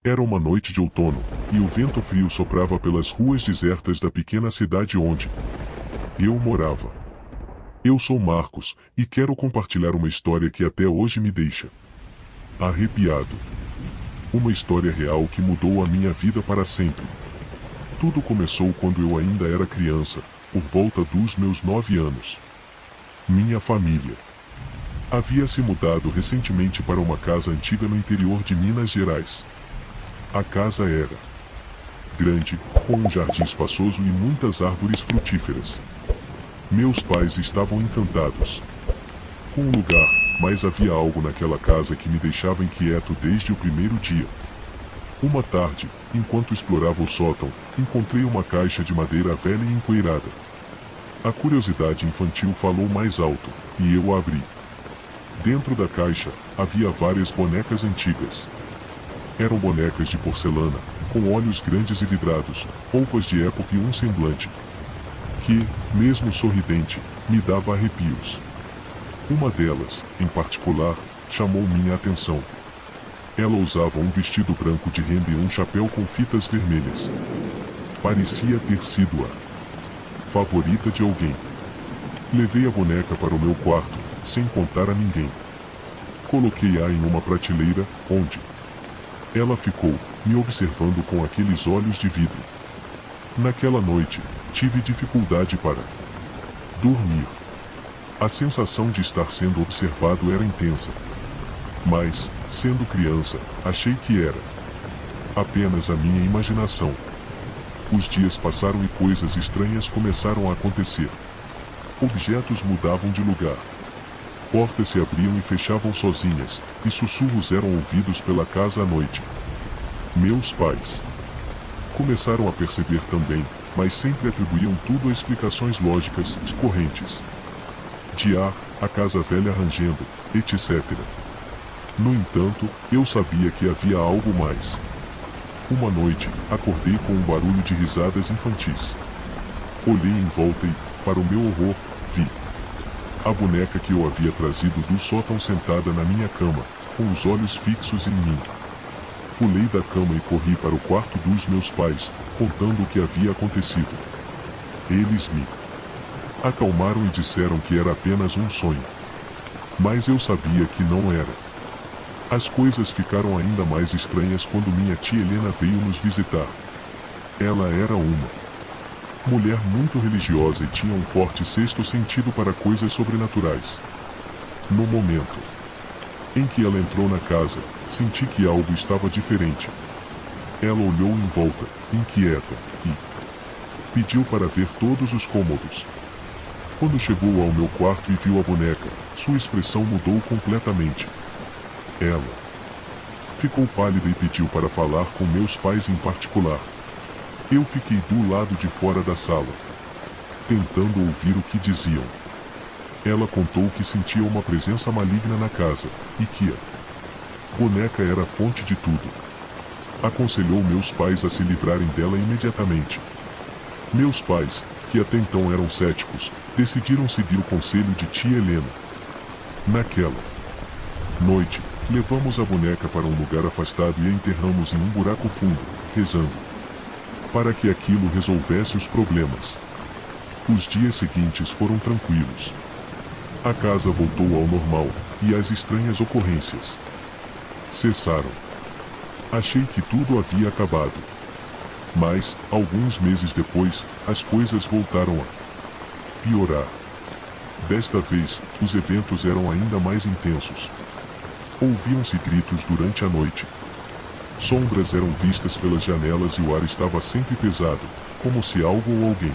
Era uma noite de outono, e o vento frio soprava pelas ruas desertas da pequena cidade onde eu morava. Eu sou Marcos, e quero compartilhar uma história que até hoje me deixa arrepiado. Uma história real que mudou a minha vida para sempre. Tudo começou quando eu ainda era criança, por volta dos meus 9 anos. Minha família havia se mudado recentemente para uma casa antiga no interior de Minas Gerais. A casa era grande, com um jardim espaçoso e muitas árvores frutíferas. Meus pais estavam encantados com o lugar, mas havia algo naquela casa que me deixava inquieto desde o primeiro dia. Uma tarde, enquanto explorava o sótão, encontrei uma caixa de madeira velha e empoeirada. A curiosidade infantil falou mais alto, e eu a abri. Dentro da caixa, havia várias bonecas antigas. Eram bonecas de porcelana, com olhos grandes e vidrados, roupas de época e um semblante que, mesmo sorridente, me dava arrepios. Uma delas, em particular, chamou minha atenção. Ela usava um vestido branco de renda e um chapéu com fitas vermelhas. Parecia ter sido a favorita de alguém. Levei a boneca para o meu quarto, sem contar a ninguém. Coloquei-a em uma prateleira, onde ela ficou, me observando com aqueles olhos de vidro. Naquela noite, tive dificuldade para dormir. A sensação de estar sendo observado era intensa. Mas, sendo criança, achei que era apenas a minha imaginação. Os dias passaram e coisas estranhas começaram a acontecer. Objetos mudavam de lugar. Portas se abriam e fechavam sozinhas, e sussurros eram ouvidos pela casa à noite. Meus pais começaram a perceber também, mas sempre atribuíam tudo a explicações lógicas, correntes. De ar, a casa velha rangendo, etc. No entanto, eu sabia que havia algo mais. Uma noite, acordei com um barulho de risadas infantis. Olhei em volta e, para o meu horror, vi a boneca que eu havia trazido do sótão sentada na minha cama, com os olhos fixos em mim. Pulei da cama e corri para o quarto dos meus pais, contando o que havia acontecido. Eles me acalmaram e disseram que era apenas um sonho. Mas eu sabia que não era. As coisas ficaram ainda mais estranhas quando minha tia Helena veio nos visitar. Ela era uma mulher muito religiosa e tinha um forte sexto sentido para coisas sobrenaturais. No momento em que ela entrou na casa, senti que algo estava diferente. Ela olhou em volta, inquieta, e pediu para ver todos os cômodos. Quando chegou ao meu quarto e viu a boneca, sua expressão mudou completamente. Ela ficou pálida e pediu para falar com meus pais em particular. Eu fiquei do lado de fora da sala, tentando ouvir o que diziam. Ela contou que sentia uma presença maligna na casa, e que a boneca era a fonte de tudo. Aconselhou meus pais a se livrarem dela imediatamente. Meus pais, que até então eram céticos, decidiram seguir o conselho de tia Helena. Naquela noite, levamos a boneca para um lugar afastado e a enterramos em um buraco fundo, rezando para que aquilo resolvesse os problemas. Os dias seguintes foram tranquilos. A casa voltou ao normal, e as estranhas ocorrências cessaram. Achei que tudo havia acabado. Mas, alguns meses depois, as coisas voltaram a piorar. Desta vez, os eventos eram ainda mais intensos. Ouviam-se gritos durante a noite. Sombras eram vistas pelas janelas e o ar estava sempre pesado, como se algo ou alguém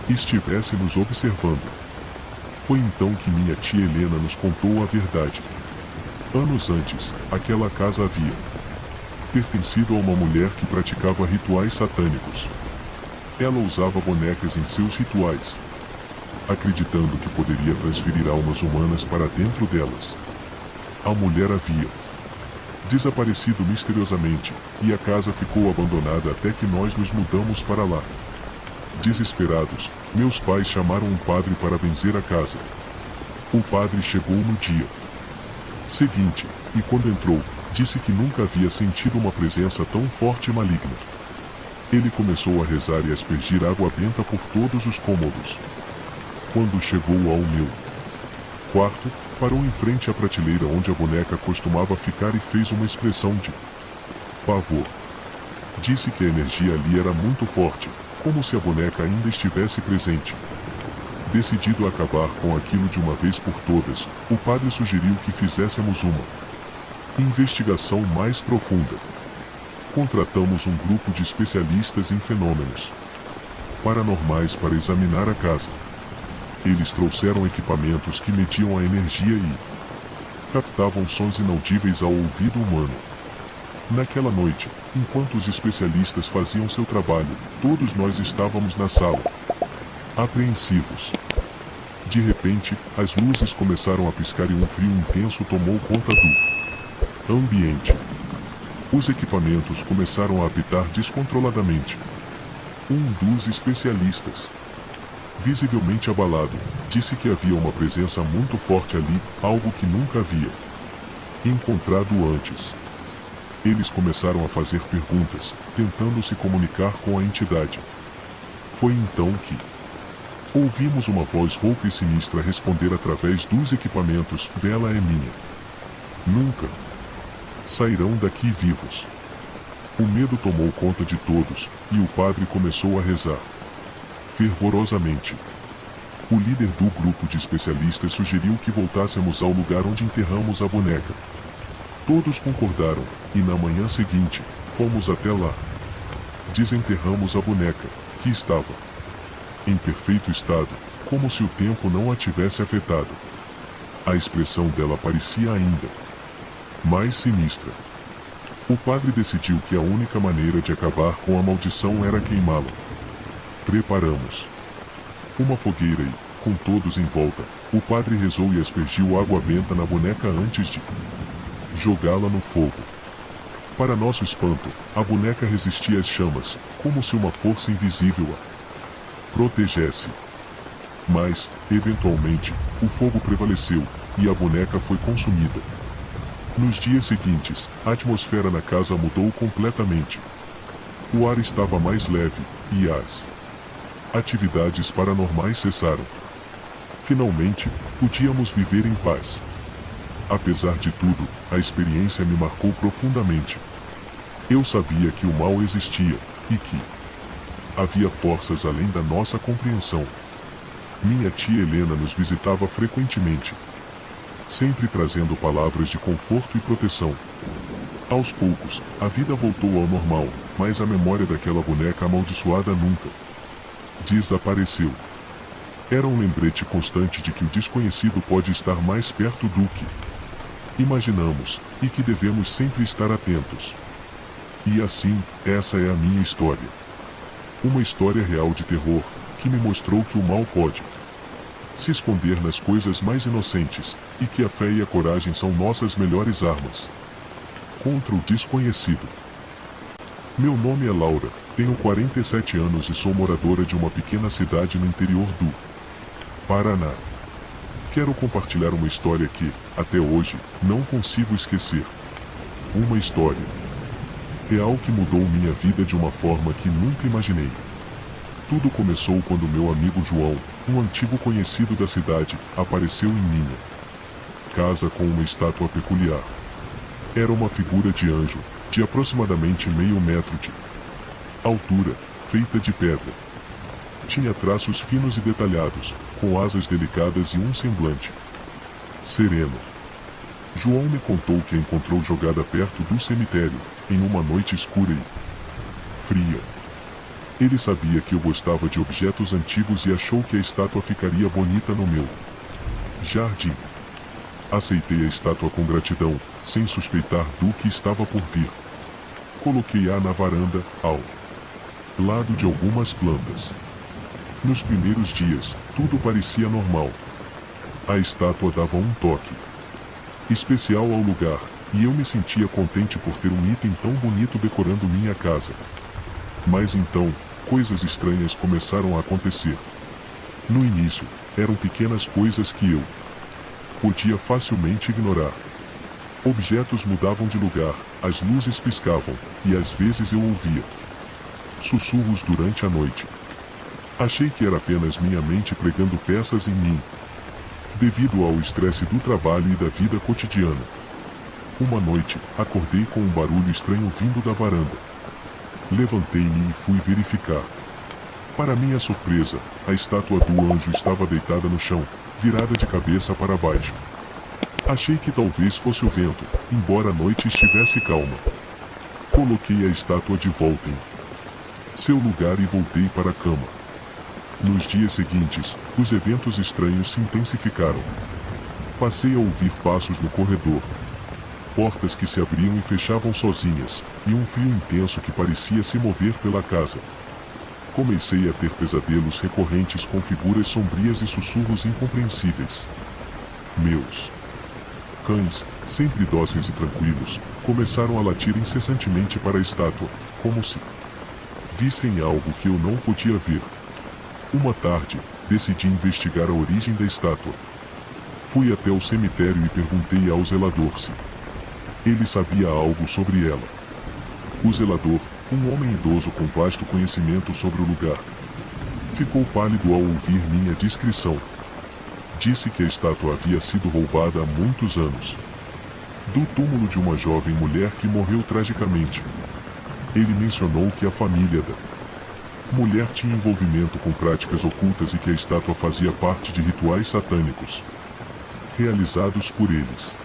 estivesse nos observando. Foi então que minha tia Helena nos contou a verdade. Anos antes, aquela casa havia pertencido a uma mulher que praticava rituais satânicos. Ela usava bonecas em seus rituais, acreditando que poderia transferir almas humanas para dentro delas. A mulher havia desaparecido misteriosamente, e a casa ficou abandonada até que nós nos mudamos para lá. Desesperados, meus pais chamaram um padre para benzer a casa. O padre chegou no dia seguinte, e quando entrou, Disse que nunca havia sentido uma presença tão forte e maligna. Ele começou a rezar e a aspergir água benta por todos os cômodos. Quando chegou ao meu quarto, parou em frente à prateleira onde a boneca costumava ficar e fez uma expressão de pavor. Disse que a energia ali era muito forte, como se a boneca ainda estivesse presente. Decidido a acabar com aquilo de uma vez por todas, o padre sugeriu que fizéssemos uma investigação mais profunda. Contratamos um grupo de especialistas em fenômenos paranormais para examinar a casa. Eles trouxeram equipamentos que mediam a energia e captavam sons inaudíveis ao ouvido humano. Naquela noite, enquanto os especialistas faziam seu trabalho, todos nós estávamos na sala, apreensivos. De repente, as luzes começaram a piscar e um frio intenso tomou conta do ambiente. Os equipamentos começaram a apitar descontroladamente. Um dos especialistas, visivelmente abalado, disse que havia uma presença muito forte ali, algo que nunca havia encontrado antes. Eles começaram a fazer perguntas, tentando se comunicar com a entidade. Foi então que ouvimos uma voz rouca e sinistra responder através dos equipamentos: "Bela é minha. Nunca sairão daqui vivos." O medo tomou conta de todos, e o padre começou a rezar fervorosamente. O líder do grupo de especialistas sugeriu que voltássemos ao lugar onde enterramos a boneca. Todos concordaram, e na manhã seguinte, fomos até lá. Desenterramos a boneca, que estava em perfeito estado, como se o tempo não a tivesse afetado. A expressão dela parecia ainda mais sinistra. O padre decidiu que a única maneira de acabar com a maldição era queimá-la. Preparamos uma fogueira e, com todos em volta, o padre rezou e aspergiu água benta na boneca antes de jogá-la no fogo. Para nosso espanto, a boneca resistia às chamas, como se uma força invisível a protegesse. Mas, eventualmente, o fogo prevaleceu, e a boneca foi consumida. Nos dias seguintes, a atmosfera na casa mudou completamente. O ar estava mais leve, e as atividades paranormais cessaram. Finalmente, podíamos viver em paz. Apesar de tudo, a experiência me marcou profundamente. Eu sabia que o mal existia, e que havia forças além da nossa compreensão. Minha tia Helena nos visitava frequentemente, sempre trazendo palavras de conforto e proteção. Aos poucos, a vida voltou ao normal, mas a memória daquela boneca amaldiçoada nunca desapareceu. Era um lembrete constante de que o desconhecido pode estar mais perto do que imaginamos, e que devemos sempre estar atentos. E assim, essa é a minha história. Uma história real de terror, que me mostrou que o mal pode se esconder nas coisas mais inocentes, e que a fé e a coragem são nossas melhores armas contra o desconhecido. Meu nome é Laura, tenho 47 anos e sou moradora de uma pequena cidade no interior do Paraná. Quero compartilhar uma história que, até hoje, não consigo esquecer. Uma história real que mudou minha vida de uma forma que nunca imaginei. Tudo começou quando meu amigo João, um antigo conhecido da cidade, apareceu em minha casa com uma estátua peculiar. Era uma figura de anjo, de aproximadamente meio metro de altura, feita de pedra. Tinha traços finos e detalhados, com asas delicadas e um semblante sereno. João me contou que a encontrou jogada perto do cemitério, em uma noite escura e fria. Ele sabia que eu gostava de objetos antigos e achou que a estátua ficaria bonita no meu jardim. Aceitei a estátua com gratidão, sem suspeitar do que estava por vir. Coloquei-a na varanda, ao lado de algumas plantas. Nos primeiros dias, tudo parecia normal. A estátua dava um toque especial ao lugar, e eu me sentia contente por ter um item tão bonito decorando minha casa. Mas então, coisas estranhas começaram a acontecer. No início, eram pequenas coisas que eu podia facilmente ignorar. Objetos mudavam de lugar, as luzes piscavam, e às vezes eu ouvia sussurros durante a noite. Achei que era apenas minha mente pregando peças em mim, devido ao estresse do trabalho e da vida cotidiana. Uma noite, acordei com um barulho estranho vindo da varanda. Levantei-me e fui verificar. Para minha surpresa, a estátua do anjo estava deitada no chão, virada de cabeça para baixo. Achei que talvez fosse o vento, embora a noite estivesse calma. Coloquei a estátua de volta em seu lugar e voltei para a cama. Nos dias seguintes, os eventos estranhos se intensificaram. Passei a ouvir passos no corredor, portas que se abriam e fechavam sozinhas, e um frio intenso que parecia se mover pela casa. Comecei a ter pesadelos recorrentes com figuras sombrias e sussurros incompreensíveis. Meus cães, sempre dóceis e tranquilos, começaram a latir incessantemente para a estátua, como se vissem algo que eu não podia ver. Uma tarde, decidi investigar a origem da estátua. Fui até o cemitério e perguntei ao zelador se ele sabia algo sobre ela. O zelador, um homem idoso com vasto conhecimento sobre o lugar, ficou pálido ao ouvir minha descrição. Disse que a estátua havia sido roubada há muitos anos, do túmulo de uma jovem mulher que morreu tragicamente. Ele mencionou que a família da mulher tinha envolvimento com práticas ocultas e que a estátua fazia parte de rituais satânicos realizados por eles.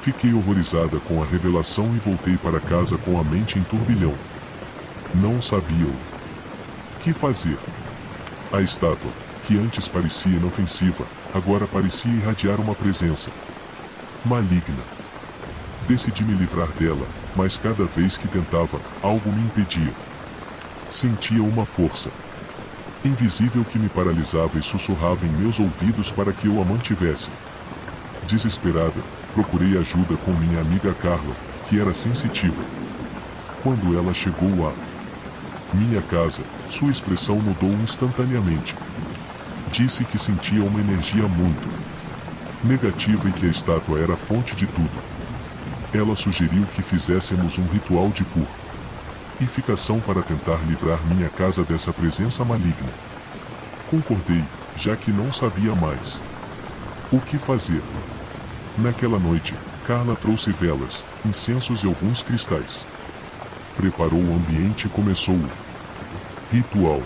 Fiquei horrorizada com a revelação e voltei para casa com a mente em turbilhão. Não sabia o que fazer. A estátua, que antes parecia inofensiva, agora parecia irradiar uma presença maligna. Decidi me livrar dela, mas cada vez que tentava, algo me impedia. Sentia uma força invisível que me paralisava e sussurrava em meus ouvidos para que eu a mantivesse. Desesperada, procurei ajuda com minha amiga Carla, que era sensitiva. Quando ela chegou à minha casa, sua expressão mudou instantaneamente. Disse que sentia uma energia muito negativa e que a estátua era a fonte de tudo. Ela sugeriu que fizéssemos um ritual de purificação para tentar livrar minha casa dessa presença maligna. Concordei, já que não sabia mais o que fazer. Naquela noite, Carla trouxe velas, incensos e alguns cristais. Preparou o ambiente e começou o ritual.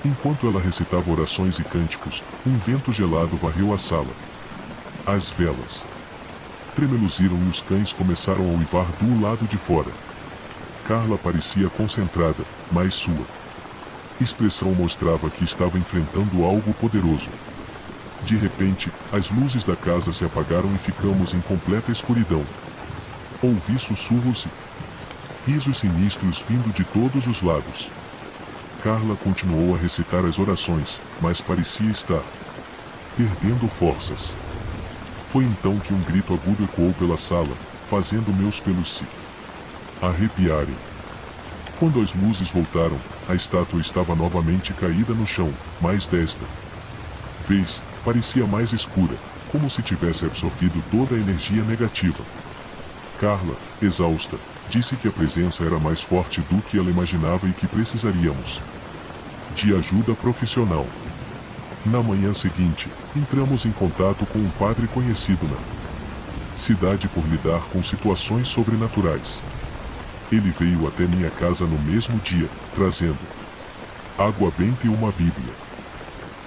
Enquanto ela recitava orações e cânticos, um vento gelado varreu a sala. As velas tremeluziram e os cães começaram a uivar do lado de fora. Carla parecia concentrada, mas sua expressão mostrava que estava enfrentando algo poderoso. De repente, as luzes da casa se apagaram e ficamos em completa escuridão. Ouvi sussurros e risos sinistros vindo de todos os lados. Carla continuou a recitar as orações, mas parecia estar perdendo forças. Foi então que um grito agudo ecoou pela sala, fazendo meus pelos se arrepiarem. Quando as luzes voltaram, a estátua estava novamente caída no chão, mas desta vez, parecia mais escura, como se tivesse absorvido toda a energia negativa. Carla, exausta, disse que a presença era mais forte do que ela imaginava e que precisaríamos de ajuda profissional. Na manhã seguinte, entramos em contato com um padre conhecido na cidade por lidar com situações sobrenaturais. Ele veio até minha casa no mesmo dia, trazendo água benta e uma Bíblia.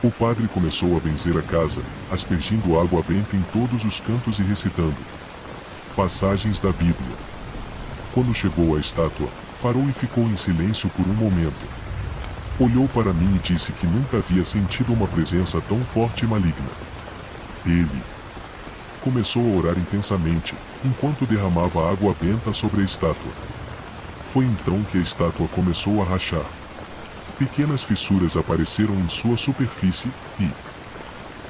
O padre começou a benzer a casa, aspergindo água benta em todos os cantos e recitando passagens da Bíblia. Quando chegou à estátua, parou e ficou em silêncio por um momento. Olhou para mim e disse que nunca havia sentido uma presença tão forte e maligna. Ele começou a orar intensamente, enquanto derramava água benta sobre a estátua. Foi então que a estátua começou a rachar. Pequenas fissuras apareceram em sua superfície, e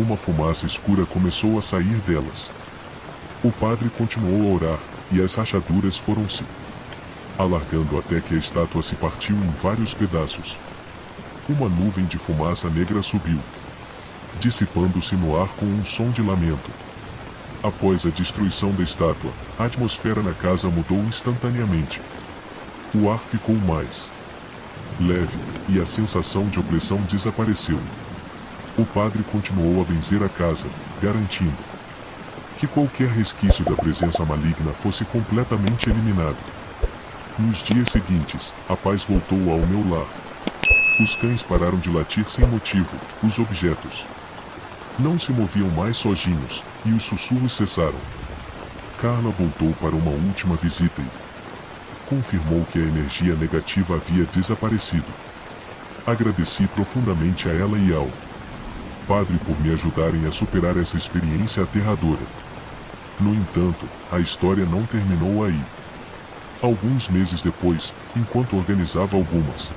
uma fumaça escura começou a sair delas. O padre continuou a orar, e as rachaduras foram se alargando até que a estátua se partiu em vários pedaços. Uma nuvem de fumaça negra subiu, dissipando-se no ar com um som de lamento. Após a destruição da estátua, a atmosfera na casa mudou instantaneamente. O ar ficou mais leve, e a sensação de opressão desapareceu. O padre continuou a benzer a casa, garantindo que qualquer resquício da presença maligna fosse completamente eliminado. Nos dias seguintes, a paz voltou ao meu lar. Os cães pararam de latir sem motivo, os objetos não se moviam mais sozinhos, e os sussurros cessaram. Carla voltou para uma última visita e confirmou que a energia negativa havia desaparecido. Agradeci profundamente a ela e ao padre por me ajudarem a superar essa experiência aterradora. No entanto, a história não terminou aí. Alguns meses depois, enquanto organizava algumas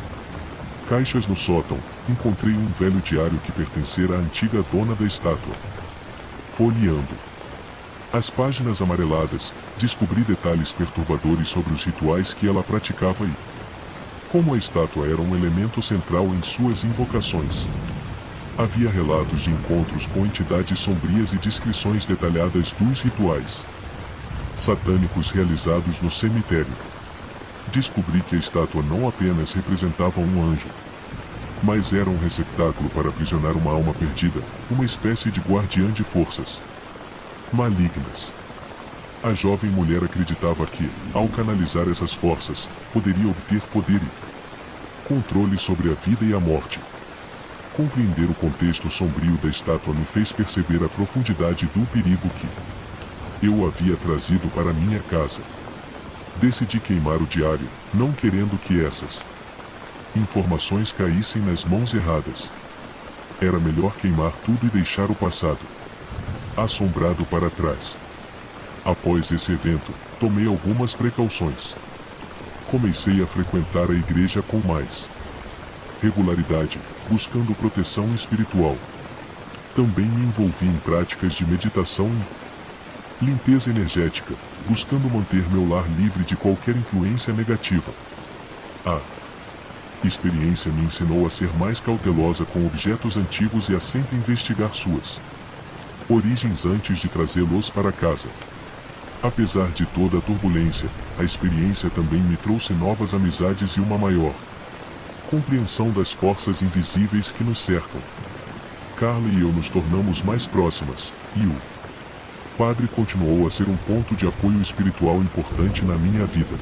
caixas no sótão, encontrei um velho diário que pertencera à antiga dona da estátua. Folheando as páginas amareladas, descobri detalhes perturbadores sobre os rituais que ela praticava e como a estátua era um elemento central em suas invocações. Havia relatos de encontros com entidades sombrias e descrições detalhadas dos rituais satânicos realizados no cemitério. Descobri que a estátua não apenas representava um anjo, mas era um receptáculo para aprisionar uma alma perdida, uma espécie de guardiã de forças malignas. A jovem mulher acreditava que, ao canalizar essas forças, poderia obter poder e controle sobre a vida e a morte. Compreender o contexto sombrio da estátua me fez perceber a profundidade do perigo que eu havia trazido para minha casa. Decidi queimar o diário, não querendo que essas informações caíssem nas mãos erradas. Era melhor queimar tudo e deixar o passado assombrado para trás. Após esse evento, tomei algumas precauções. Comecei a frequentar a igreja com mais regularidade, buscando proteção espiritual. Também me envolvi em práticas de meditação e limpeza energética, buscando manter meu lar livre de qualquer influência negativa. A experiência me ensinou a ser mais cautelosa com objetos antigos e a sempre investigar suas origens antes de trazê-los para casa. Apesar de toda a turbulência, a experiência também me trouxe novas amizades e uma maior compreensão das forças invisíveis que nos cercam. Carla e eu nos tornamos mais próximas, e o padre continuou a ser um ponto de apoio espiritual importante na minha vida.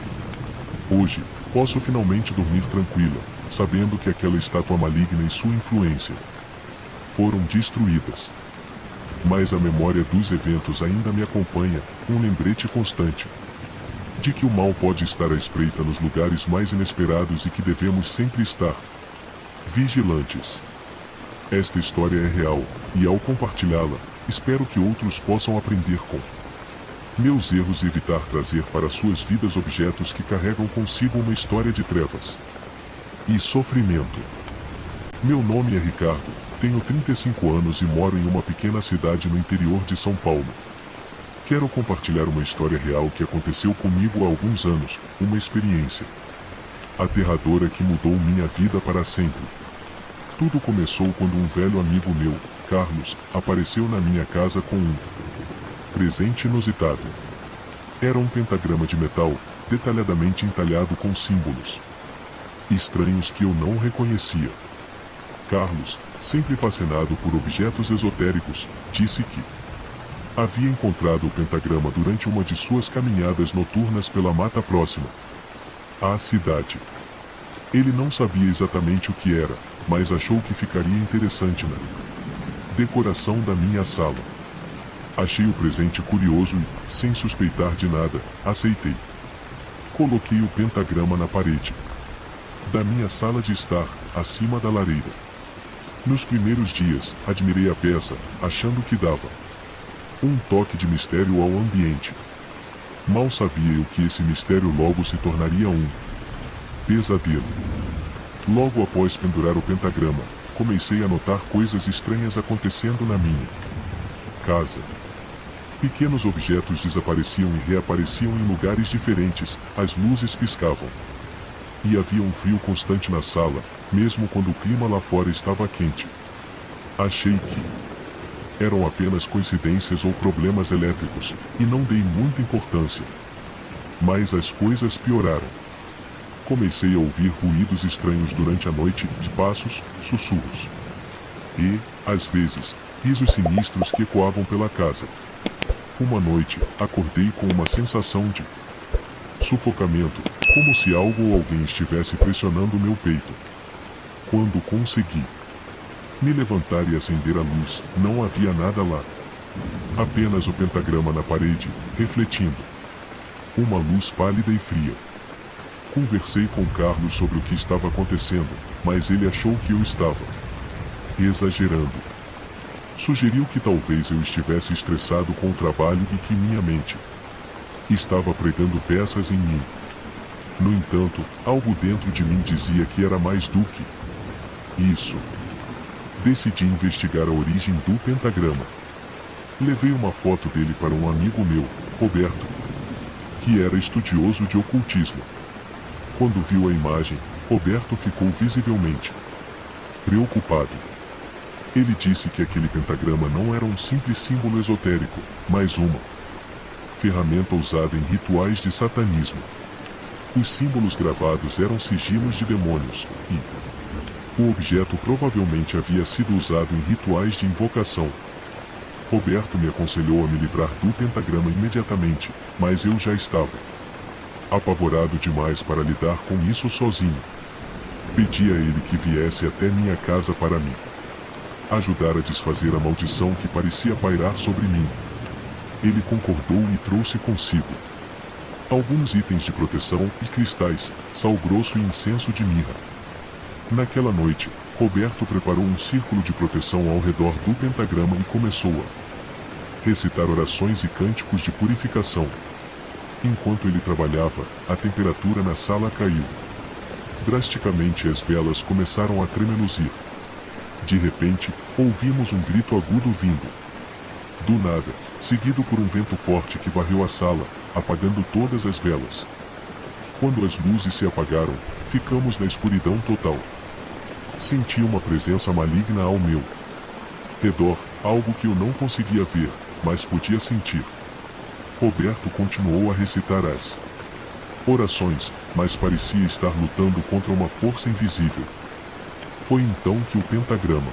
Hoje, posso finalmente dormir tranquila, sabendo que aquela estátua maligna e sua influência foram destruídas. Mas a memória dos eventos ainda me acompanha, um lembrete constante de que o mal pode estar à espreita nos lugares mais inesperados e que devemos sempre estar vigilantes. Esta história é real, e ao compartilhá-la, espero que outros possam aprender com meus erros e evitar trazer para suas vidas objetos que carregam consigo uma história de trevas e sofrimento. Meu nome é Ricardo. Tenho 35 anos e moro em uma pequena cidade no interior de São Paulo. Quero compartilhar uma história real que aconteceu comigo há alguns anos, uma experiência aterradora que mudou minha vida para sempre. Tudo começou quando um velho amigo meu, Carlos, apareceu na minha casa com um presente inusitado. Era um pentagrama de metal, detalhadamente entalhado com símbolos estranhos que eu não reconhecia. Carlos, sempre fascinado por objetos esotéricos, disse que havia encontrado o pentagrama durante uma de suas caminhadas noturnas pela mata próxima à cidade. Ele não sabia exatamente o que era, mas achou que ficaria interessante na decoração da minha sala. Achei o presente curioso e, sem suspeitar de nada, aceitei. Coloquei o pentagrama na parede da minha sala de estar, acima da lareira. Nos primeiros dias, admirei a peça, achando que dava um toque de mistério ao ambiente. Mal sabia eu que esse mistério logo se tornaria um pesadelo. Logo após pendurar o pentagrama, comecei a notar coisas estranhas acontecendo na minha casa. Pequenos objetos desapareciam e reapareciam em lugares diferentes, as luzes piscavam. E havia um frio constante na sala, mesmo quando o clima lá fora estava quente. Achei que eram apenas coincidências ou problemas elétricos, e não dei muita importância. Mas as coisas pioraram. Comecei a ouvir ruídos estranhos durante a noite, passos, sussurros. E, às vezes, risos sinistros que ecoavam pela casa. Uma noite, acordei com uma sensação de sufocamento, como se algo ou alguém estivesse pressionando meu peito. Quando consegui me levantar e acender a luz, não havia nada lá. Apenas o pentagrama na parede, refletindo. Uma luz pálida e fria. Conversei com Carlos sobre o que estava acontecendo, mas ele achou que eu estava exagerando. Sugeriu que talvez eu estivesse estressado com o trabalho e que minha mente estava pregando peças em mim. No entanto, algo dentro de mim dizia que era mais do que isso. Decidi investigar a origem do pentagrama. Levei uma foto dele para um amigo meu, Roberto, que era estudioso de ocultismo. Quando viu a imagem, Roberto ficou visivelmente preocupado. Ele disse que aquele pentagrama não era um simples símbolo esotérico, mas uma ferramenta usada em rituais de satanismo. Os símbolos gravados eram sigilos de demônios, e o objeto provavelmente havia sido usado em rituais de invocação. Roberto me aconselhou a me livrar do pentagrama imediatamente, mas eu já estava apavorado demais para lidar com isso sozinho. Pedi a ele que viesse até minha casa para me ajudar a desfazer a maldição que parecia pairar sobre mim. Ele concordou e trouxe consigo alguns itens de proteção e cristais, sal grosso e incenso de mirra. Naquela noite, Roberto preparou um círculo de proteção ao redor do pentagrama e começou a recitar orações e cânticos de purificação. Enquanto ele trabalhava, a temperatura na sala caiu. Drasticamente as velas começaram a tremeluzir. De repente, ouvimos um grito agudo vindo do nada, seguido por um vento forte que varreu a sala, apagando todas as velas. Quando as luzes se apagaram, ficamos na escuridão total. Senti uma presença maligna ao meu redor, algo que eu não conseguia ver, mas podia sentir. Roberto continuou a recitar as orações, mas parecia estar lutando contra uma força invisível. Foi então que o pentagrama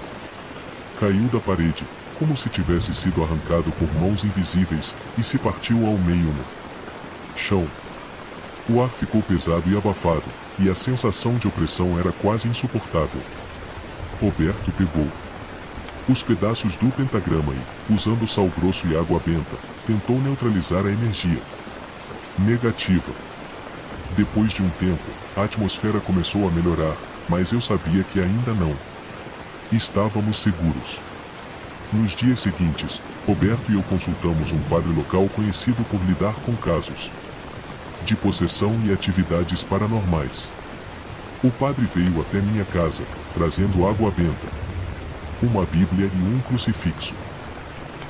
caiu da parede, como se tivesse sido arrancado por mãos invisíveis, e se partiu ao meio no chão. O ar ficou pesado e abafado, e a sensação de opressão era quase insuportável. Roberto pegou os pedaços do pentagrama e, usando sal grosso e água benta, tentou neutralizar a energia negativa. Depois de um tempo, a atmosfera começou a melhorar, mas eu sabia que ainda não estávamos seguros. Nos dias seguintes, Roberto e eu consultamos um padre local conhecido por lidar com casos de possessão e atividades paranormais. O padre veio até minha casa, trazendo água benta, uma bíblia e um crucifixo.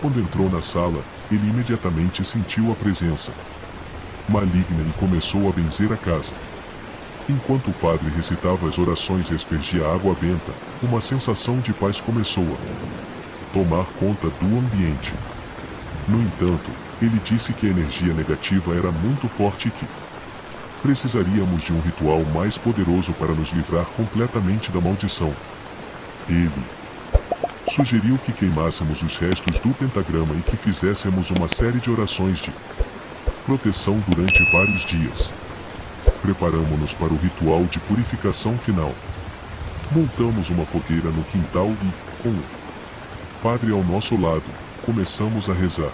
Quando entrou na sala, ele imediatamente sentiu a presença maligna e começou a benzer a casa. Enquanto o padre recitava as orações e aspergia água benta, uma sensação de paz começou a tomar conta do ambiente. No entanto, ele disse que a energia negativa era muito forte e que precisaríamos de um ritual mais poderoso para nos livrar completamente da maldição. Ele sugeriu que queimássemos os restos do pentagrama e que fizéssemos uma série de orações de proteção durante vários dias. Preparamo-nos para o ritual de purificação final. Montamos uma fogueira no quintal e, com o padre ao nosso lado, começamos a rezar.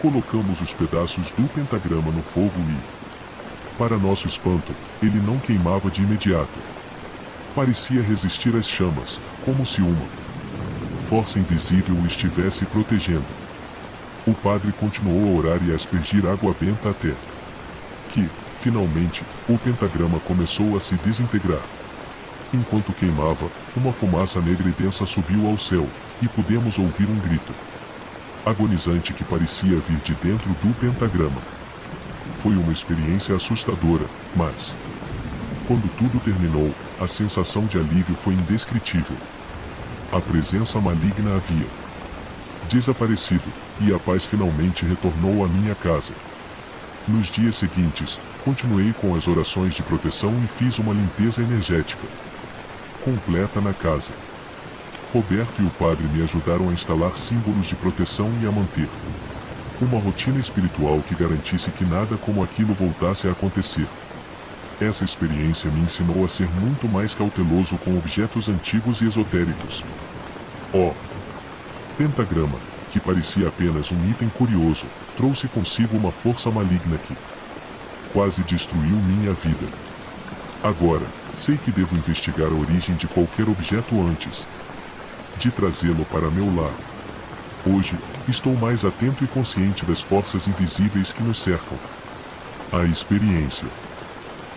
Colocamos os pedaços do pentagrama no fogo e, para nosso espanto, ele não queimava de imediato. Parecia resistir às chamas, como se uma força invisível o estivesse protegendo. O padre continuou a orar e a aspergir água benta até que, finalmente, o pentagrama começou a se desintegrar. Enquanto queimava, uma fumaça negra e densa subiu ao céu, e pudemos ouvir um grito agonizante que parecia vir de dentro do pentagrama. Foi uma experiência assustadora, mas, quando tudo terminou, a sensação de alívio foi indescritível. A presença maligna havia desaparecido, e a paz finalmente retornou à minha casa. Nos dias seguintes, continuei com as orações de proteção e fiz uma limpeza energética completa na casa. Roberto e o padre me ajudaram a instalar símbolos de proteção e a manter uma rotina espiritual que garantisse que nada como aquilo voltasse a acontecer. Essa experiência me ensinou a ser muito mais cauteloso com objetos antigos e esotéricos. O pentagrama, que parecia apenas um item curioso, trouxe consigo uma força maligna que quase destruiu minha vida. Agora, sei que devo investigar a origem de qualquer objeto antes de trazê-lo para meu lar. Hoje, estou mais atento e consciente das forças invisíveis que nos cercam. A experiência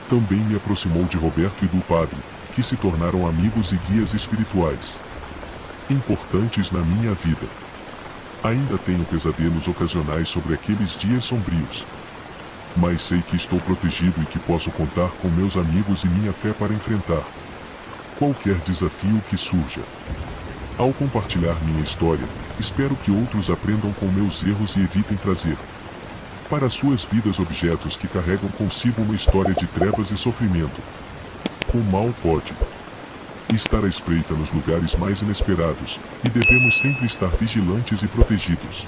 também me aproximou de Roberto e do padre, que se tornaram amigos e guias espirituais importantes na minha vida. Ainda tenho pesadelos ocasionais sobre aqueles dias sombrios, mas sei que estou protegido e que posso contar com meus amigos e minha fé para enfrentar qualquer desafio que surja. Ao compartilhar minha história, espero que outros aprendam com meus erros e evitem trazer para suas vidas objetos que carregam consigo uma história de trevas e sofrimento. O mal pode estar à espreita nos lugares mais inesperados, e devemos sempre estar vigilantes e protegidos.